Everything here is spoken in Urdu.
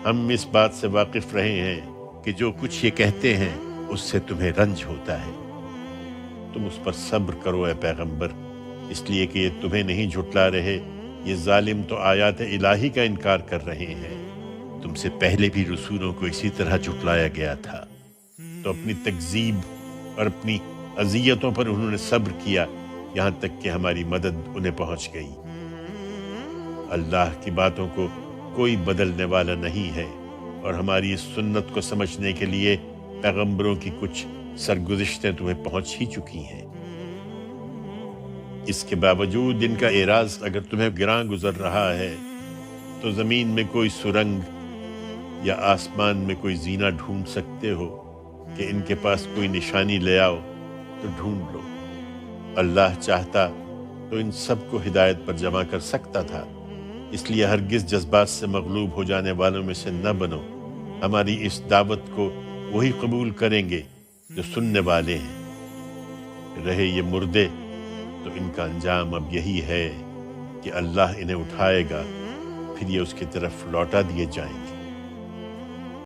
ہم اس بات سے واقف رہے ہیں کہ جو کچھ یہ کہتے ہیں اس سے تمہیں رنج ہوتا ہے۔ تم اس پر صبر کرو اے پیغمبر، اس لیے کہ یہ تمہیں نہیں جھٹلا رہے، یہ ظالم تو آیات الہی کا انکار کر رہے ہیں۔ تم سے پہلے بھی رسولوں کو اسی طرح جھٹلایا گیا تھا، تو اپنی تکذیب اور اپنی اذیتوں پر انہوں نے صبر کیا، یہاں تک کہ ہماری مدد انہیں پہنچ گئی۔ اللہ کی باتوں کو کوئی بدلنے والا نہیں ہے، اور ہماری اس سنت کو سمجھنے کے لیے پیغمبروں کی کچھ سرگزشتیں تمہیں پہنچ ہی چکی ہیں۔ اس کے باوجود ان کا اعراض اگر تمہیں گراں گزر رہا ہے تو زمین میں کوئی سرنگ یا آسمان میں کوئی زینہ ڈھونڈ سکتے ہو کہ ان کے پاس کوئی نشانی لے آؤ تو ڈھونڈ لو۔ اللہ چاہتا تو ان سب کو ہدایت پر جمع کر سکتا تھا، اس لیے ہرگز جذبات سے مغلوب ہو جانے والوں میں سے نہ بنو۔ ہماری اس دعوت کو وہی قبول کریں گے جو سننے والے ہیں۔ رہے یہ مردے تو ان کا انجام اب یہی ہے کہ اللہ انہیں اٹھائے گا، پھر یہ اس کی طرف لوٹا دیے جائیں گے۔